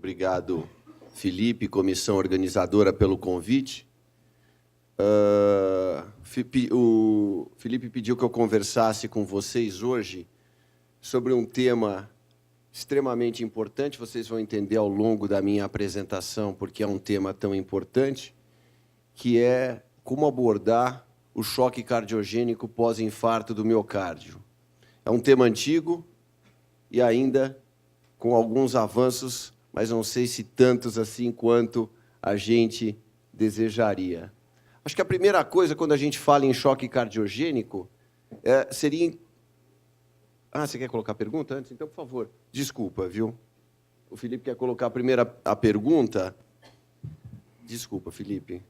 obrigado, Felipe, comissão organizadora, pelo convite. O Felipe pediu que eu conversasse com vocês hoje sobre um tema extremamente importante. Vocês vão entender ao longo da minha apresentação porque é um tema tão importante, que é como abordar o choque cardiogênico pós-infarto do miocárdio. É um tema antigo e ainda com alguns avanços, mas não sei se tantos assim quanto a gente desejaria. Acho que a primeira coisa, quando a gente fala em choque cardiogênico, seria... Ah, você quer colocar a pergunta antes? Então, por favor. Desculpa, viu? O Felipe quer colocar primeiro a pergunta. Desculpa, Felipe.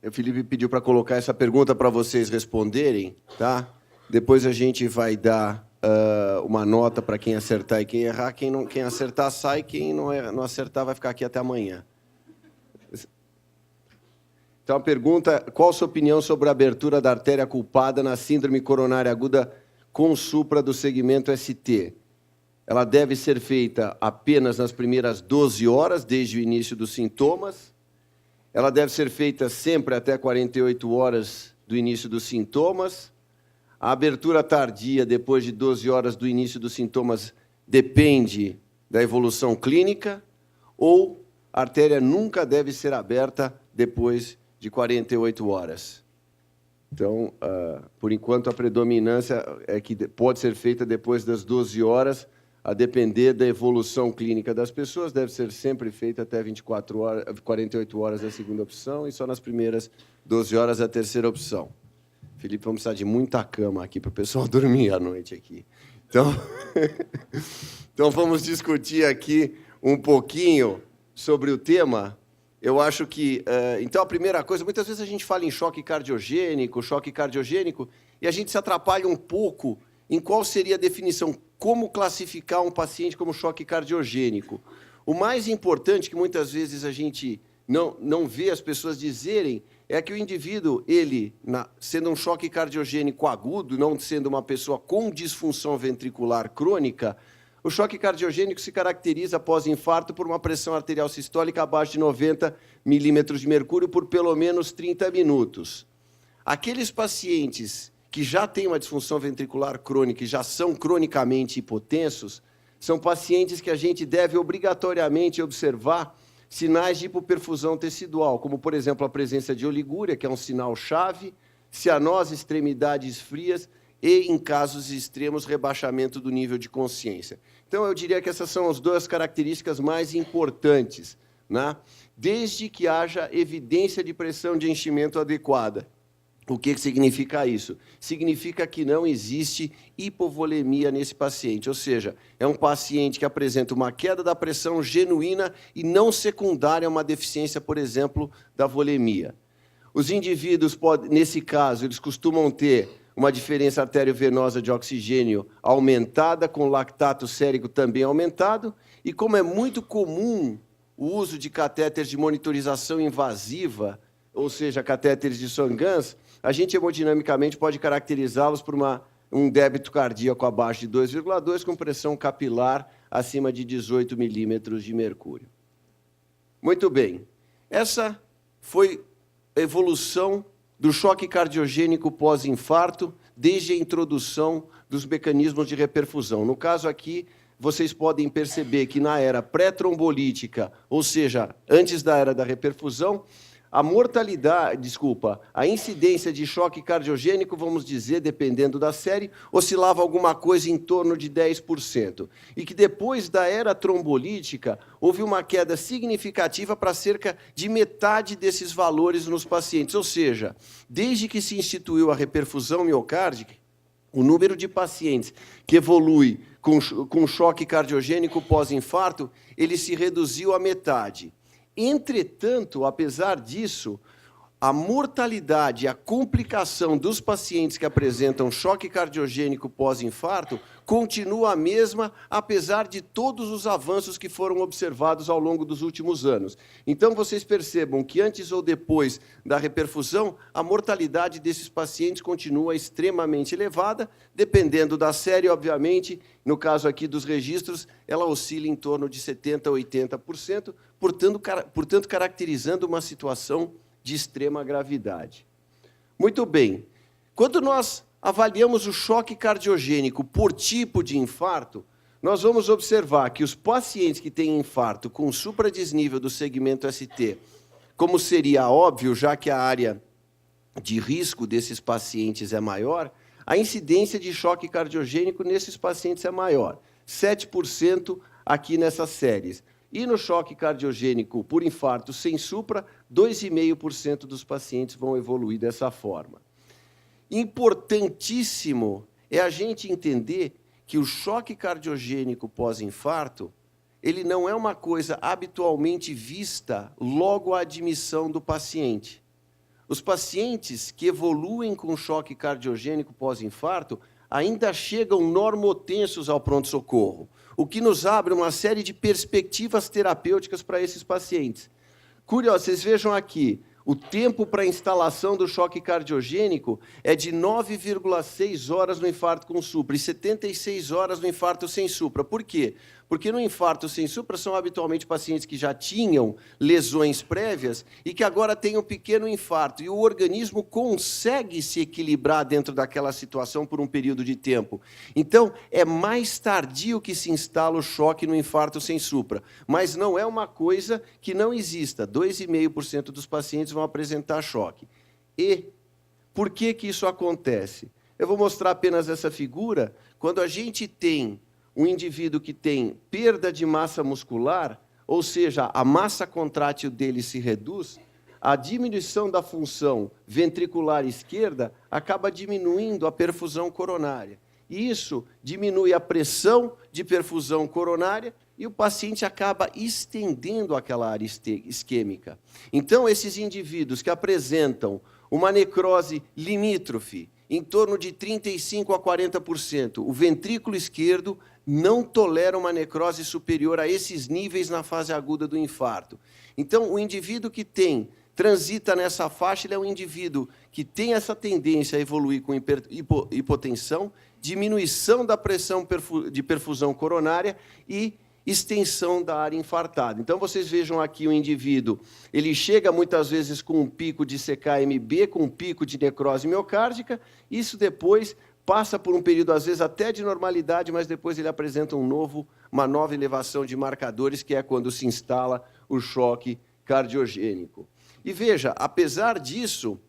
O Felipe pediu para colocar essa pergunta para vocês responderem, tá? Depois a gente vai dar uma nota para quem acertar e quem errar. Quem acertar sai, quem não acertar vai ficar aqui até amanhã. Então, a pergunta: qual a sua opinião sobre a abertura da artéria culpada na síndrome coronária aguda com supra do segmento ST? Ela deve ser feita apenas nas primeiras 12 horas, desde o início dos sintomas? Ela deve ser feita sempre até 48 horas do início dos sintomas? A abertura tardia, depois de 12 horas do início dos sintomas, depende da evolução clínica? Ou a artéria nunca deve ser aberta depois de 48 horas? Então, por enquanto, a predominância é que pode ser feita depois das 12 horas, a depender da evolução clínica das pessoas. Deve ser sempre feita até 48 horas a segunda opção e só nas primeiras 12 horas a terceira opção. Felipe, vamos precisar de muita cama aqui para o pessoal dormir à noite aqui. Então, vamos discutir aqui um pouquinho sobre o tema. Eu acho que... então, a primeira coisa, muitas vezes a gente fala em choque cardiogênico, e a gente se atrapalha um pouco em qual seria a definição, como classificar um paciente como choque cardiogênico. O mais importante, que muitas vezes a gente não vê as pessoas dizerem, é que o indivíduo, sendo um choque cardiogênico agudo, não sendo uma pessoa com disfunção ventricular crônica, o choque cardiogênico se caracteriza após infarto por uma pressão arterial sistólica abaixo de 90 milímetros de mercúrio por pelo menos 30 minutos. Aqueles pacientes que já têm uma disfunção ventricular crônica e já são cronicamente hipotensos, são pacientes que a gente deve obrigatoriamente observar sinais de hipoperfusão tecidual, como, por exemplo, a presença de oligúria, que é um sinal-chave, cianose, extremidades frias e, em casos extremos, rebaixamento do nível de consciência. Então, eu diria que essas são as duas características mais importantes, né? Desde que haja evidência de pressão de enchimento adequada. O que significa isso? Significa que não existe hipovolemia nesse paciente, ou seja, é um paciente que apresenta uma queda da pressão genuína e não secundária a uma deficiência, por exemplo, da volemia. Os indivíduos, nesse caso, eles costumam ter uma diferença arteriovenosa de oxigênio aumentada, com lactato sérico também aumentado, e como é muito comum o uso de catéteres de monitorização invasiva, ou seja, catéteres de Swan-Ganz, a gente hemodinamicamente pode caracterizá-los por um débito cardíaco abaixo de 2,2, com pressão capilar acima de 18 milímetros de mercúrio. Muito bem. Essa foi a evolução do choque cardiogênico pós-infarto, desde a introdução dos mecanismos de reperfusão. No caso aqui, vocês podem perceber que na era pré-trombolítica, ou seja, antes da era da reperfusão, a incidência de choque cardiogênico, vamos dizer, dependendo da série, oscilava alguma coisa em torno de 10%. E que depois da era trombolítica, houve uma queda significativa para cerca de metade desses valores nos pacientes. Ou seja, desde que se instituiu a reperfusão miocárdica, o número de pacientes que evolui com choque cardiogênico pós-infarto, ele se reduziu à metade. Entretanto, apesar disso, a mortalidade, a complicação dos pacientes que apresentam choque cardiogênico pós-infarto continua a mesma, apesar de todos os avanços que foram observados ao longo dos últimos anos. Então, vocês percebam que antes ou depois da reperfusão, a mortalidade desses pacientes continua extremamente elevada, dependendo da série, obviamente. No caso aqui dos registros, ela oscila em torno de 70% a 80%, portanto caracterizando uma situação de extrema gravidade. Muito bem. Quando nós avaliamos o choque cardiogênico por tipo de infarto, nós vamos observar que os pacientes que têm infarto com supradesnível do segmento ST, como seria óbvio, já que a área de risco desses pacientes é maior, a incidência de choque cardiogênico nesses pacientes é maior, 7% aqui nessas séries. E no choque cardiogênico por infarto sem supra, 2,5% dos pacientes vão evoluir dessa forma. Importantíssimo é a gente entender que o choque cardiogênico pós-infarto, ele não é uma coisa habitualmente vista logo à admissão do paciente. Os pacientes que evoluem com choque cardiogênico pós-infarto ainda chegam normotensos ao pronto-socorro, o que nos abre uma série de perspectivas terapêuticas para esses pacientes. Curioso, vocês vejam aqui, o tempo para a instalação do choque cardiogênico é de 9,6 horas no infarto com supra e 76 horas no infarto sem supra. Por quê? Porque no infarto sem supra são habitualmente pacientes que já tinham lesões prévias e que agora têm um pequeno infarto. E o organismo consegue se equilibrar dentro daquela situação por um período de tempo. Então, é mais tardio que se instala o choque no infarto sem supra. Mas não é uma coisa que não exista. 2,5% dos pacientes vão apresentar choque. E por que que isso acontece? Eu vou mostrar apenas essa figura. Quando a gente tem um indivíduo que tem perda de massa muscular, ou seja, a massa contrátil dele se reduz, a diminuição da função ventricular esquerda acaba diminuindo a perfusão coronária. E isso diminui a pressão de perfusão coronária e o paciente acaba estendendo aquela área isquêmica. Então, esses indivíduos que apresentam uma necrose limítrofe, em torno de 35% a 40%, o ventrículo esquerdo não tolera uma necrose superior a esses níveis na fase aguda do infarto. Então, o indivíduo que transita nessa faixa, ele é um indivíduo que tem essa tendência a evoluir com hipotensão, diminuição da pressão de perfusão coronária e extensão da área infartada. Então, vocês vejam aqui o indivíduo, ele chega muitas vezes com um pico de CKMB, com um pico de necrose miocárdica, isso depois passa por um período, às vezes, até de normalidade, mas depois ele apresenta uma nova elevação de marcadores, que é quando se instala o choque cardiogênico. E veja, apesar disso,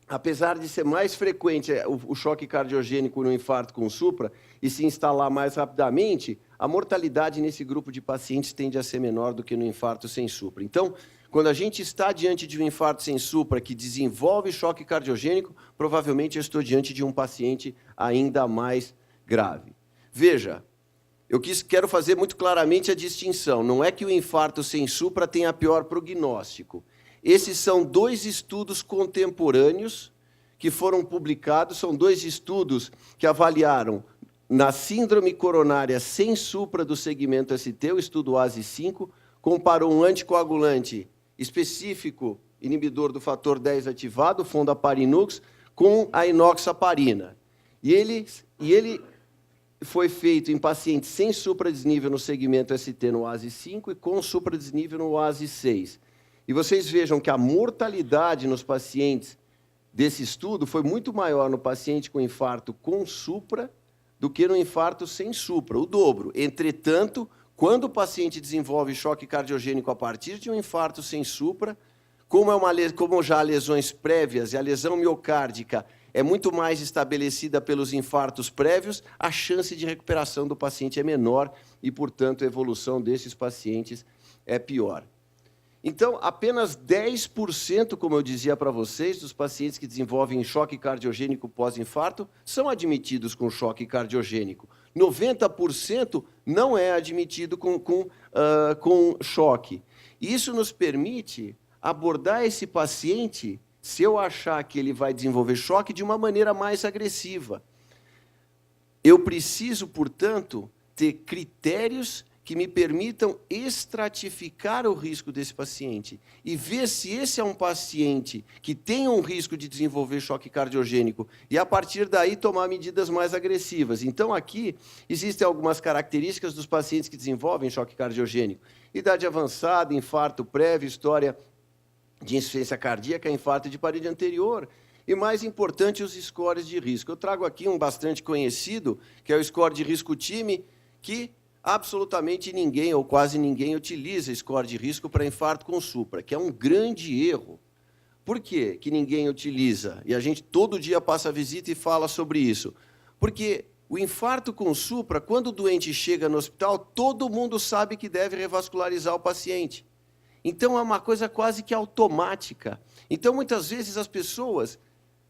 apesar de ser mais frequente o choque cardiogênico no infarto com supra e se instalar mais rapidamente, a mortalidade nesse grupo de pacientes tende a ser menor do que no infarto sem supra. Então, quando a gente está diante de um infarto sem supra que desenvolve choque cardiogênico, provavelmente eu estou diante de um paciente ainda mais grave. Veja, eu quero fazer muito claramente a distinção. Não é que o infarto sem supra tenha pior prognóstico. Esses são 2 estudos contemporâneos que foram publicados, são 2 estudos que avaliaram na síndrome coronária sem supra do segmento ST, o estudo ASI-5, comparou um anticoagulante específico, inibidor do fator 10 ativado, fondaparinux, com a enoxaparina. E ele foi feito em pacientes sem supradesnível no segmento ST no ASI-5 e com supradesnível no ASI-6. E vocês vejam que a mortalidade nos pacientes desse estudo foi muito maior no paciente com infarto com supra do que no infarto sem supra, o dobro. Entretanto, quando o paciente desenvolve choque cardiogênico a partir de um infarto sem supra, como já há lesões prévias e a lesão miocárdica é muito mais estabelecida pelos infartos prévios, a chance de recuperação do paciente é menor e, portanto, a evolução desses pacientes é pior. Então, apenas 10%, como eu dizia para vocês, dos pacientes que desenvolvem choque cardiogênico pós-infarto são admitidos com choque cardiogênico. 90% não é admitido com choque. Isso nos permite abordar esse paciente se eu achar que ele vai desenvolver choque de uma maneira mais agressiva. Eu preciso, portanto, ter critérios que me permitam estratificar o risco desse paciente e ver se esse é um paciente que tem um risco de desenvolver choque cardiogênico e, a partir daí, tomar medidas mais agressivas. Então, aqui, existem algumas características dos pacientes que desenvolvem choque cardiogênico. Idade avançada, infarto prévio, história de insuficiência cardíaca, infarto de parede anterior. E, mais importante, os scores de risco. Eu trago aqui um bastante conhecido, que é o score de risco TIMI, que absolutamente ninguém, ou quase ninguém, utiliza score de risco para infarto com supra, que é um grande erro. Por quê que ninguém utiliza? E a gente todo dia passa a visita e fala sobre isso. Porque o infarto com supra, quando o doente chega no hospital, todo mundo sabe que deve revascularizar o paciente. Então, é uma coisa quase que automática. Então, muitas vezes, as pessoas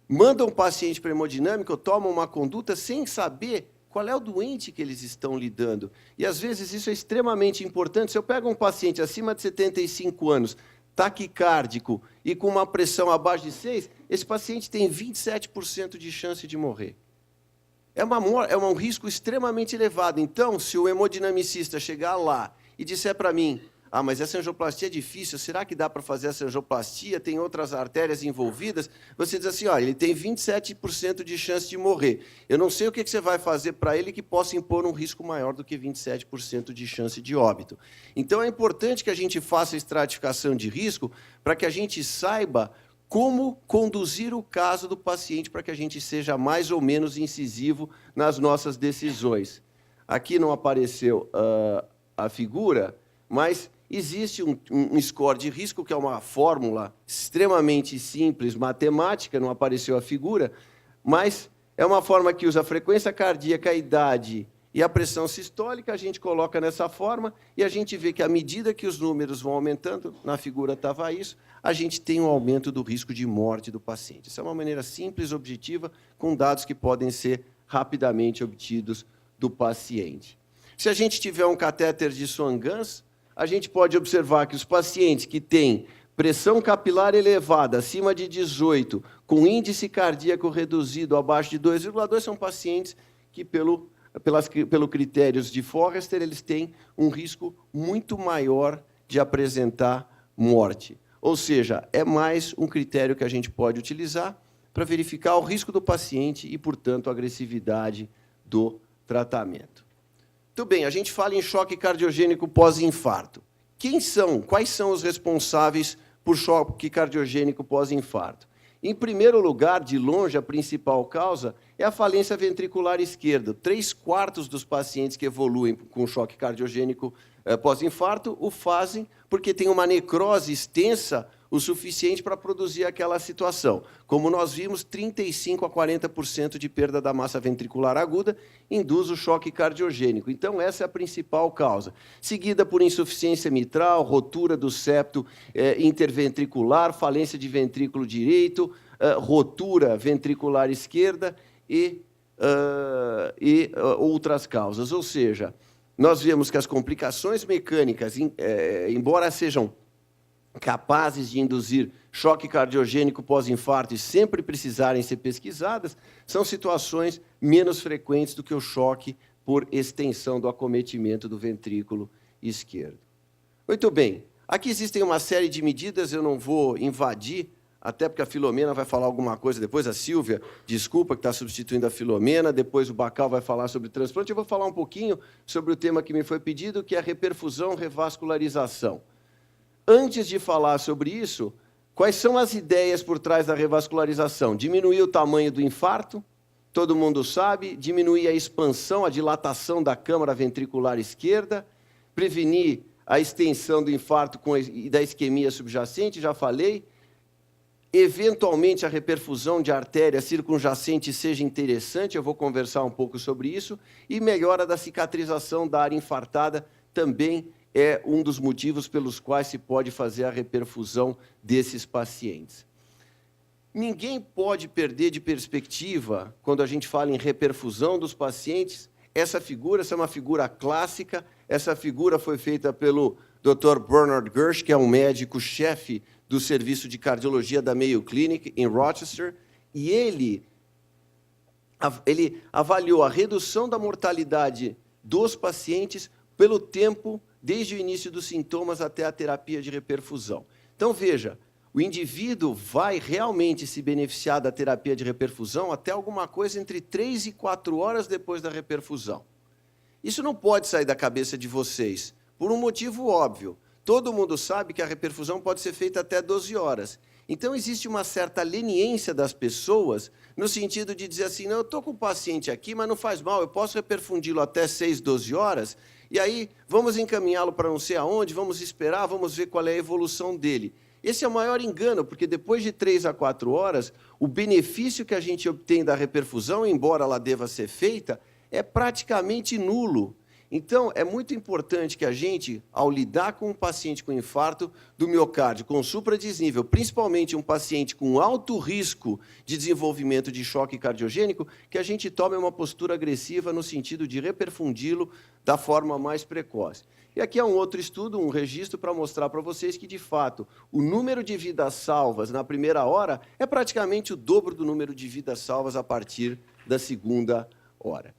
mandam o paciente para hemodinâmica ou tomam uma conduta sem saber qual é o doente que eles estão lidando. E, às vezes, isso é extremamente importante. Se eu pego um paciente acima de 75 anos, taquicárdico e com uma pressão abaixo de 6, esse paciente tem 27% de chance de morrer. É um risco extremamente elevado. Então, se o hemodinamicista chegar lá e disser para mim: ah, mas essa angioplastia é difícil, será que dá para fazer essa angioplastia? Tem outras artérias envolvidas? Você diz assim, ó, ele tem 27% de chance de morrer. Eu não sei o que você vai fazer para ele que possa impor um risco maior do que 27% de chance de óbito. Então, é importante que a gente faça a estratificação de risco para que a gente saiba como conduzir o caso do paciente para que a gente seja mais ou menos incisivo nas nossas decisões. Aqui não apareceu a figura, mas existe um score de risco, que é uma fórmula extremamente simples, matemática, não apareceu a figura, mas é uma forma que usa a frequência cardíaca, a idade e a pressão sistólica, a gente coloca nessa forma e a gente vê que, à medida que os números vão aumentando, na figura estava isso, a gente tem um aumento do risco de morte do paciente. Essa é uma maneira simples, objetiva, com dados que podem ser rapidamente obtidos do paciente. Se a gente tiver um catéter de Swan-Ganz, a gente pode observar que os pacientes que têm pressão capilar elevada, acima de 18, com índice cardíaco reduzido abaixo de 2,2, são pacientes que, pelo critérios de Forrester, eles têm um risco muito maior de apresentar morte. Ou seja, é mais um critério que a gente pode utilizar para verificar o risco do paciente e, portanto, a agressividade do tratamento. Muito bem, a gente fala em choque cardiogênico pós-infarto. Quais são os responsáveis por choque cardiogênico pós-infarto? Em primeiro lugar, de longe, a principal causa é a falência ventricular esquerda. 3/4 dos pacientes que evoluem com choque cardiogênico pós-infarto o fazem porque tem uma necrose extensa o suficiente para produzir aquela situação. Como nós vimos, 35% a 40% de perda da massa ventricular aguda induz o choque cardiogênico. Então, essa é a principal causa. Seguida por insuficiência mitral, rotura do septo interventricular, falência de ventrículo direito, rotura ventricular esquerda e outras causas. Ou seja, nós vemos que as complicações mecânicas, embora sejam capazes de induzir choque cardiogênico pós-infarto e sempre precisarem ser pesquisadas, são situações menos frequentes do que o choque por extensão do acometimento do ventrículo esquerdo. Muito bem, aqui existem uma série de medidas, eu não vou invadir, até porque a Filomena vai falar alguma coisa depois, a Silvia, desculpa, que está substituindo a Filomena, depois o Bacal vai falar sobre transplante, eu vou falar um pouquinho sobre o tema que me foi pedido, que é a reperfusão, revascularização. Antes de falar sobre isso, quais são as ideias por trás da revascularização? Diminuir o tamanho do infarto, todo mundo sabe, diminuir a expansão, a dilatação da câmara ventricular esquerda, prevenir a extensão do infarto e da isquemia subjacente, já falei, eventualmente a reperfusão de artéria circunjacente seja interessante, eu vou conversar um pouco sobre isso, e melhora da cicatrização da área infartada também é um dos motivos pelos quais se pode fazer a reperfusão desses pacientes. Ninguém pode perder de perspectiva, quando a gente fala em reperfusão dos pacientes, essa é uma figura clássica, essa figura foi feita pelo Dr. Bernard Gersh, que é um médico-chefe do Serviço de Cardiologia da Mayo Clinic, em Rochester, e ele avaliou a redução da mortalidade dos pacientes pelo tempo, desde o início dos sintomas até a terapia de reperfusão. Então, veja, o indivíduo vai realmente se beneficiar da terapia de reperfusão até alguma coisa entre 3 e 4 horas depois da reperfusão. Isso não pode sair da cabeça de vocês, por um motivo óbvio. Todo mundo sabe que a reperfusão pode ser feita até 12 horas. Então, existe uma certa leniência das pessoas, no sentido de dizer assim, não, eu estou com o paciente aqui, mas não faz mal, eu posso reperfundi-lo até 6, 12 horas, e aí vamos encaminhá-lo para não sei aonde, vamos esperar, vamos ver qual é a evolução dele. Esse é o maior engano, porque depois de 3 a 4 horas, o benefício que a gente obtém da reperfusão, embora ela deva ser feita, é praticamente nulo. Então, é muito importante que a gente, ao lidar com um paciente com infarto do miocárdio, com supradesnível, principalmente um paciente com alto risco de desenvolvimento de choque cardiogênico, que a gente tome uma postura agressiva no sentido de reperfundi-lo da forma mais precoce. E aqui é um outro estudo, um registro para mostrar para vocês que, de fato, o número de vidas salvas na primeira hora é praticamente o dobro do número de vidas salvas a partir da segunda hora.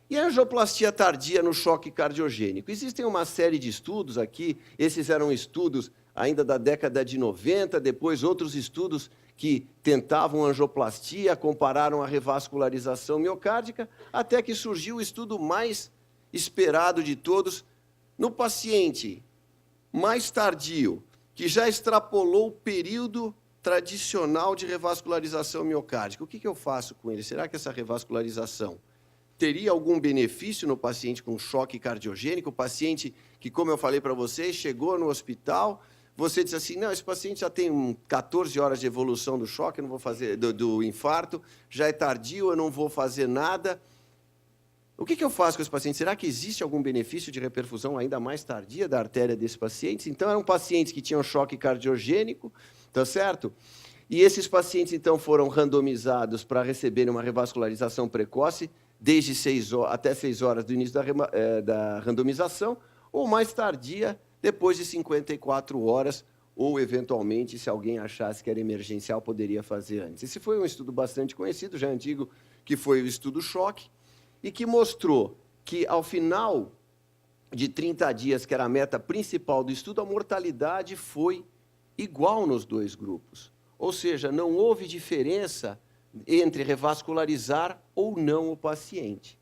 E a angioplastia tardia no choque cardiogênico? Existem uma série de estudos aqui, esses eram estudos ainda da década de 90, depois outros estudos que tentavam angioplastia, compararam a revascularização miocárdica, até que surgiu o estudo mais esperado de todos, no paciente mais tardio, que já extrapolou o período tradicional de revascularização miocárdica. O que eu faço com ele? Será que essa revascularização teria algum benefício no paciente com choque cardiogênico? O paciente que, como eu falei para vocês, chegou no hospital, você diz assim, não, esse paciente já tem 14 horas de evolução do choque, eu não vou fazer, do infarto, já é tardio, eu não vou fazer nada. O que eu faço com esse paciente? Será que existe algum benefício de reperfusão ainda mais tardia da artéria desse paciente? Então, eram pacientes que tinham choque cardiogênico, tá certo? E esses pacientes, então, foram randomizados para receberem uma revascularização precoce, desde 6 horas, até 6 horas do início da randomização, ou mais tardia, depois de 54 horas, ou, eventualmente, se alguém achasse que era emergencial, poderia fazer antes. Esse foi um estudo bastante conhecido, já antigo, que foi o estudo choque, e que mostrou que, ao final de 30 dias, que era a meta principal do estudo, a mortalidade foi igual nos dois grupos. Ou seja, não houve diferença entre revascularizar ou não o paciente.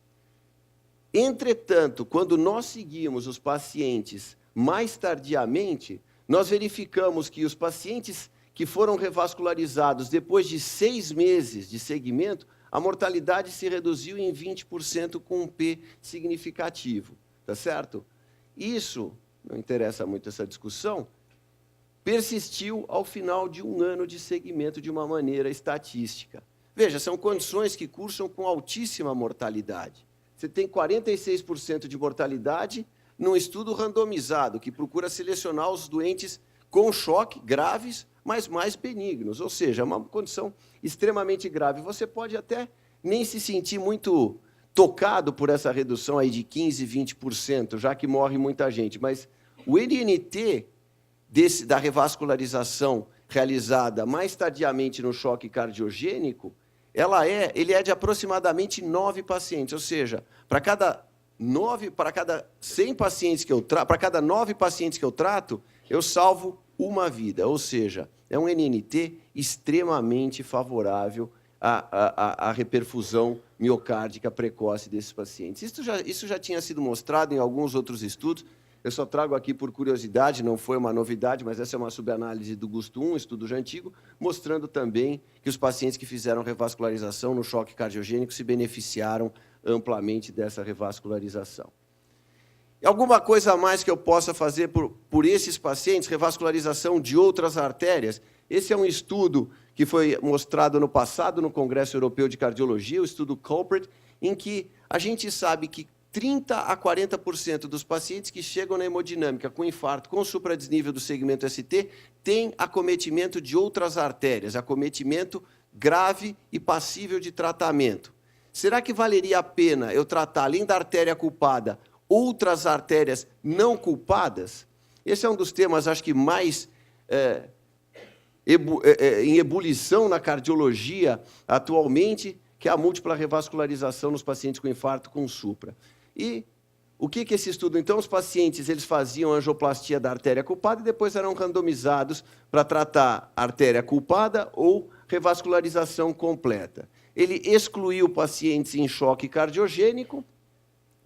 Entretanto, quando nós seguimos os pacientes mais tardiamente, nós verificamos que os pacientes que foram revascularizados depois de 6 meses de seguimento, a mortalidade se reduziu em 20% com um P significativo, tá certo? Isso, não interessa muito essa discussão, persistiu ao final de 1 ano de seguimento de uma maneira estatística. Veja, são condições que cursam com altíssima mortalidade. Você tem 46% de mortalidade num estudo randomizado, que procura selecionar os doentes com choque, graves, mas mais benignos. Ou seja, é uma condição extremamente grave. Você pode até nem se sentir muito tocado por essa redução aí de 15%, 20%, já que morre muita gente. Mas o NNT da revascularização realizada mais tardiamente no choque cardiogênico, ele é de aproximadamente 9 pacientes, ou seja, para cada 100 pacientes que eu trato, para cada 9 pacientes que eu trato, eu salvo uma vida, ou seja, é um NNT extremamente favorável à reperfusão miocárdica precoce desses pacientes. Isso já tinha sido mostrado em alguns outros estudos. Eu só trago aqui por curiosidade, não foi uma novidade, mas essa é uma subanálise do GUST 1, estudo já antigo, mostrando também que os pacientes que fizeram revascularização no choque cardiogênico se beneficiaram amplamente dessa revascularização. Alguma coisa a mais que eu possa fazer por esses pacientes, revascularização de outras artérias? Esse é um estudo que foi mostrado no passado no Congresso Europeu de Cardiologia, o estudo Culprit, em que a gente sabe que 30% a 40% dos pacientes que chegam na hemodinâmica com infarto, com supradesnível do segmento ST, têm acometimento de outras artérias, acometimento grave e passível de tratamento. Será que valeria a pena eu tratar, além da artéria culpada, outras artérias não culpadas? Esse é um dos temas, acho que, mais em ebulição na cardiologia atualmente, que é a múltipla revascularização nos pacientes com infarto com supra. E o que esse estudo? Então, os pacientes eles faziam angioplastia da artéria culpada e depois eram randomizados para tratar artéria culpada ou revascularização completa. Ele excluiu pacientes em choque cardiogênico.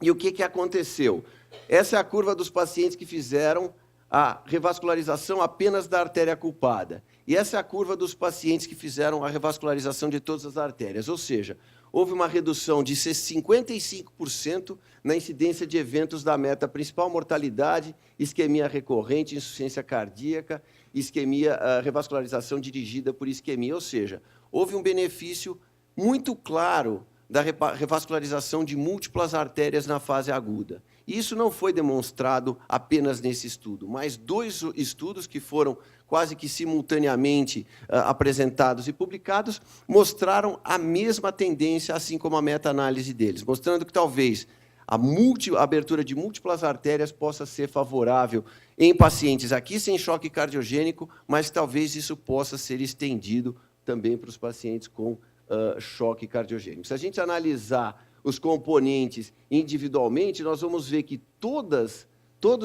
E o que aconteceu? Essa é a curva dos pacientes que fizeram a revascularização apenas da artéria culpada. E essa é a curva dos pacientes que fizeram a revascularização de todas as artérias. Ou seja, houve uma redução de 55% na incidência de eventos da meta principal, mortalidade, isquemia recorrente, insuficiência cardíaca, isquemia, revascularização dirigida por isquemia. Ou seja, houve um benefício muito claro da revascularização de múltiplas artérias na fase aguda. E isso não foi demonstrado apenas nesse estudo, mas 2 estudos que foram quase que simultaneamente apresentados e publicados mostraram a mesma tendência, assim como a meta-análise deles, mostrando que talvez a abertura de múltiplas artérias possa ser favorável em pacientes aqui sem choque cardiogênico, mas talvez isso possa ser estendido também para os pacientes com choque cardiogênico. Se a gente analisar os componentes individualmente, nós vamos ver que todos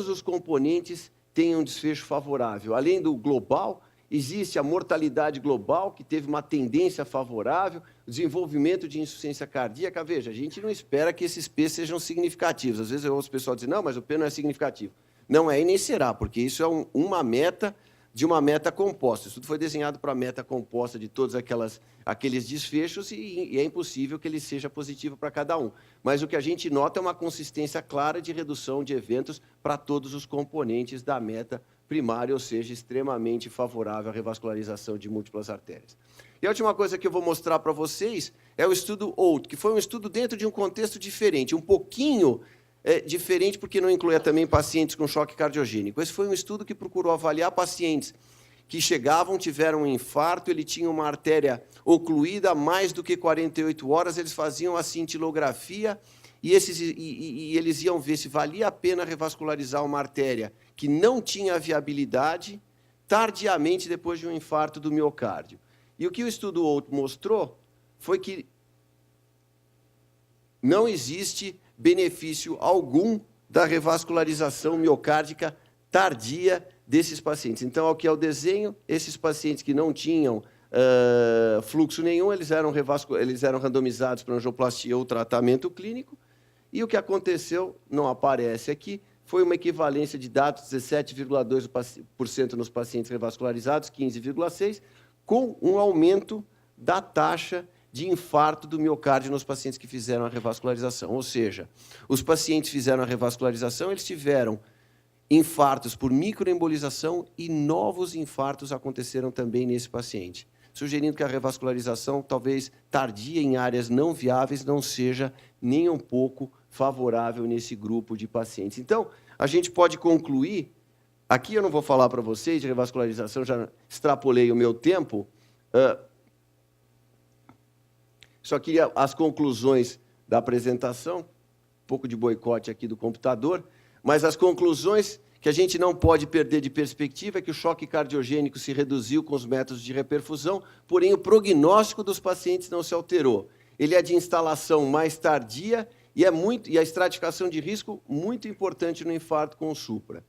os componentes têm um desfecho favorável. Além do global, existe a mortalidade global, que teve uma tendência favorável, o desenvolvimento de insuficiência cardíaca. Veja, a gente não espera que esses P sejam significativos. Às vezes eu ouço o pessoal dizer, não, mas o P não é significativo. Não é e nem será, porque isso é uma meta de uma meta composta. Isso tudo foi desenhado para a meta composta de todos aqueles desfechos e é impossível que ele seja positivo para cada um. Mas o que a gente nota é uma consistência clara de redução de eventos para todos os componentes da meta primária, ou seja, extremamente favorável à revascularização de múltiplas artérias. E a última coisa que eu vou mostrar para vocês é o estudo OUT, que foi um estudo dentro de um contexto diferente, um pouquinho diferente, porque não incluía também pacientes com choque cardiogênico. Esse foi um estudo que procurou avaliar pacientes que chegavam, tiveram um infarto, ele tinha uma artéria ocluída há mais do que 48 horas, eles faziam a cintilografia e eles iam ver se valia a pena revascularizar uma artéria que não tinha viabilidade tardiamente depois de um infarto do miocárdio. E o que o estudo OUT mostrou foi que não existe benefício algum da revascularização miocárdica tardia desses pacientes. Então, aqui é o desenho, esses pacientes que não tinham fluxo nenhum, eles eram randomizados para angioplastia ou tratamento clínico, e o que aconteceu, não aparece aqui, foi uma equivalência de dados 17,2% nos pacientes revascularizados, 15,6%, com um aumento da taxa de infarto do miocárdio nos pacientes que fizeram a revascularização. Ou seja, os pacientes fizeram a revascularização, eles tiveram infartos por microembolização e novos infartos aconteceram também nesse paciente, sugerindo que a revascularização, talvez tardia em áreas não viáveis, não seja nem um pouco favorável nesse grupo de pacientes. Então, a gente pode concluir, aqui eu não vou falar para vocês de revascularização, já extrapolei o meu tempo, só queria as conclusões da apresentação, um pouco de boicote aqui do computador, mas as conclusões que a gente não pode perder de perspectiva é que o choque cardiogênico se reduziu com os métodos de reperfusão, porém o prognóstico dos pacientes não se alterou. Ele é de instalação mais tardia e a estratificação de risco muito importante no infarto com supra.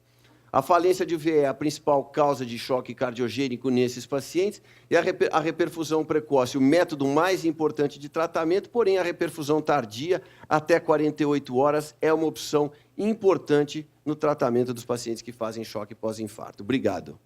A falência de UVE é a principal causa de choque cardiogênico nesses pacientes e a reperfusão precoce, o método mais importante de tratamento, porém a reperfusão tardia, até 48 horas, é uma opção importante no tratamento dos pacientes que fazem choque pós-infarto. Obrigado.